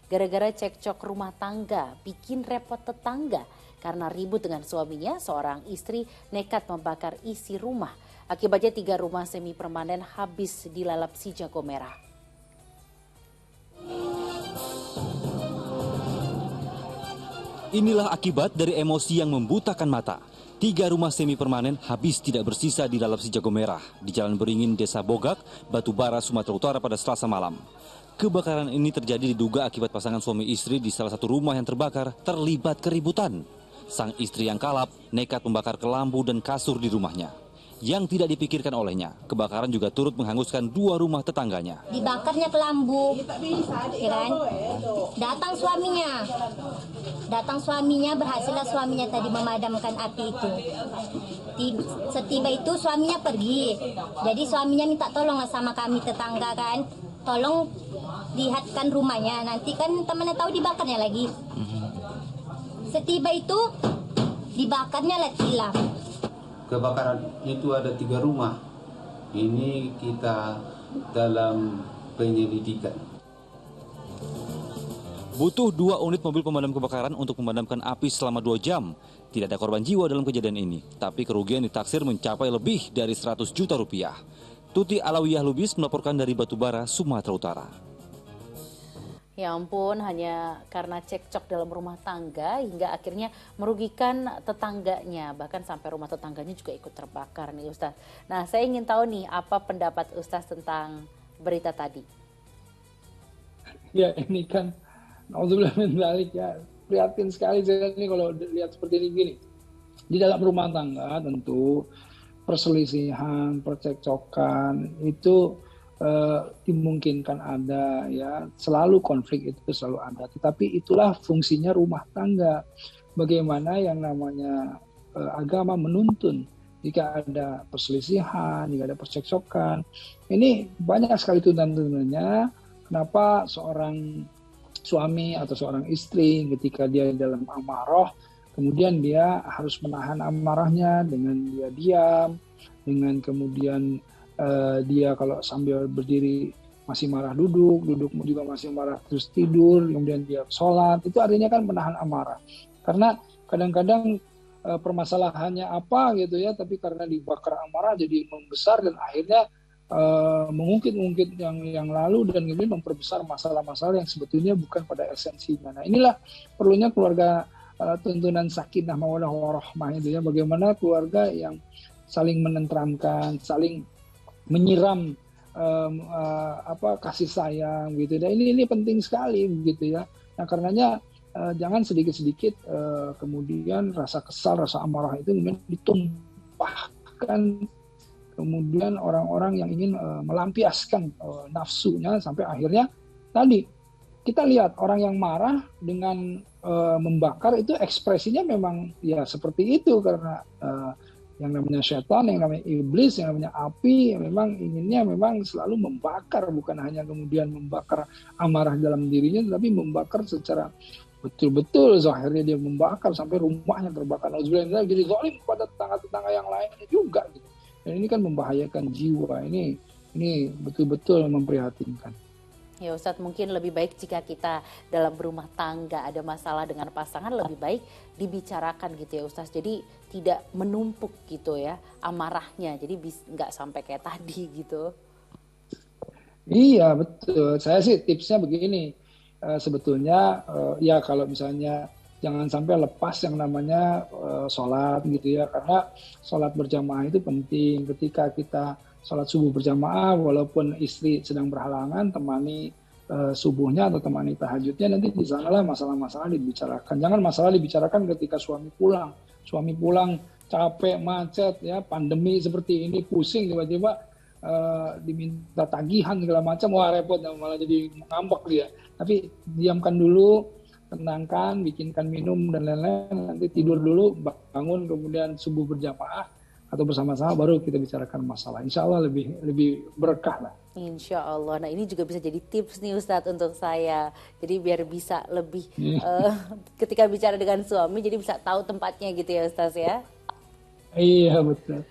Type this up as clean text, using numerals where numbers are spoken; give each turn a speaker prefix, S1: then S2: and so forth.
S1: gara-gara cekcok rumah tangga, bikin repot tetangga. Karena ribut dengan suaminya, seorang istri nekat membakar isi rumah. Akibatnya 3 rumah semi permanen habis dilalap si jago merah.
S2: Inilah akibat dari emosi yang membutakan mata. 3 rumah semi permanen habis tidak bersisa di lalap si jago merah di Jalan Beringin, Desa Bogak, Batubara, Sumatera Utara pada Selasa malam. Kebakaran ini terjadi diduga akibat pasangan suami istri di salah satu rumah yang terbakar terlibat keributan. Sang istri yang kalap nekat membakar kelambu dan kasur di rumahnya. Yang tidak dipikirkan olehnya, kebakaran juga turut menghanguskan 2 rumah tetangganya.
S3: Dibakarnya kelambu, ya kan? Datang suaminya, berhasillah suaminya tadi memadamkan api itu. Setiba itu suaminya pergi, jadi suaminya minta tolong sama kami tetangga kan, tolong lihatkan rumahnya, nanti kan temannya tahu dibakarnya lagi. Setiba itu dibakarnya lah hilang.
S4: Kebakaran itu ada 3 rumah. Ini kita dalam penyelidikan.
S2: Butuh 2 unit mobil pemadam kebakaran untuk memadamkan api selama 2 jam. Tidak ada korban jiwa dalam kejadian ini, tapi kerugian ditaksir mencapai lebih dari 100 juta rupiah. Tuti Alawiyah Lubis melaporkan dari Batubara, Sumatera Utara.
S1: Ya ampun, hanya karena cekcok dalam rumah tangga hingga akhirnya merugikan tetangganya. Bahkan sampai rumah tetangganya juga ikut terbakar nih Ustaz. Nah, saya ingin tahu nih apa pendapat Ustaz tentang berita tadi.
S5: Ya ini kan, naudzubillah min dzalik ya, prihatin sekali saya ini kalau lihat seperti ini gini. Di dalam rumah tangga tentu perselisihan, percekcokan itu dimungkinkan ada ya, selalu konflik itu selalu ada, tetapi itulah fungsinya rumah tangga. Bagaimana yang namanya agama menuntun jika ada perselisihan, jika ada percekcokan, ini banyak sekali tuntunan-tuntunannya. Kenapa seorang suami atau seorang istri ketika dia dalam amarah, kemudian dia harus menahan amarahnya dengan dia diam, dengan kemudian dia kalau sambil berdiri masih marah duduk juga masih marah terus tidur, kemudian dia sholat, itu artinya kan menahan amarah. Karena kadang-kadang permasalahannya apa gitu ya, tapi karena dibakar amarah jadi membesar dan akhirnya mengungkit-ungkit yang lalu dan kemudian memperbesar masalah-masalah yang sebetulnya bukan pada esensinya. Nah inilah perlunya keluarga tuntunan sakinah mawaddah warahmah itu ya, bagaimana keluarga yang saling menenteramkan, saling menyiram kasih sayang gitu. Dan ini penting sekali gitu ya. Nah karenanya jangan sedikit-sedikit kemudian rasa kesal, rasa amarah itu kemudian ditumpahkan, kemudian orang-orang yang ingin melampiaskan nafsunya sampai akhirnya tadi kita lihat orang yang marah dengan membakar itu ekspresinya memang ya seperti itu, karena yang namanya setan, yang namanya iblis, yang namanya api, yang memang inginnya memang selalu membakar, bukan hanya kemudian membakar amarah dalam dirinya, tapi membakar secara betul-betul zahirnya dia membakar sampai rumahnya terbakar. Alhamdulillah, jadi zalim kepada tetangga-tetangga yang lainnya juga gitu. Dan ini kan membahayakan jiwa. Ini betul-betul memprihatinkan.
S1: Ya Ustadz, mungkin lebih baik jika kita dalam berumah tangga ada masalah dengan pasangan, lebih baik dibicarakan gitu ya Ustadz. Jadi tidak menumpuk gitu ya amarahnya, jadi nggak sampai kayak tadi gitu.
S5: Iya betul, saya sih tipsnya begini, sebetulnya ya kalau misalnya jangan sampai lepas yang namanya sholat gitu ya, karena sholat berjamaah itu penting. Ketika kita sholat subuh berjamaah, walaupun istri sedang berhalangan, temani subuhnya atau temani tahajudnya, nanti di sanalah masalah-masalah dibicarakan. Jangan masalah dibicarakan ketika suami pulang. Suami pulang capek, macet, ya pandemi seperti ini, pusing, tiba-tiba diminta tagihan segala macam, wah repot, malah jadi ngambek dia. Tapi diamkan dulu, tenangkan, bikinkan minum dan lain-lain, nanti tidur dulu, bangun, kemudian subuh berjamaah atau bersama-sama baru kita bicarakan masalah. Insya Allah lebih berkah lah.
S1: Insya Allah. Nah ini juga bisa jadi tips nih Ustadz untuk saya. Jadi biar bisa lebih ketika bicara dengan suami, jadi bisa tahu tempatnya gitu ya Ustadz ya.
S5: Iya betul.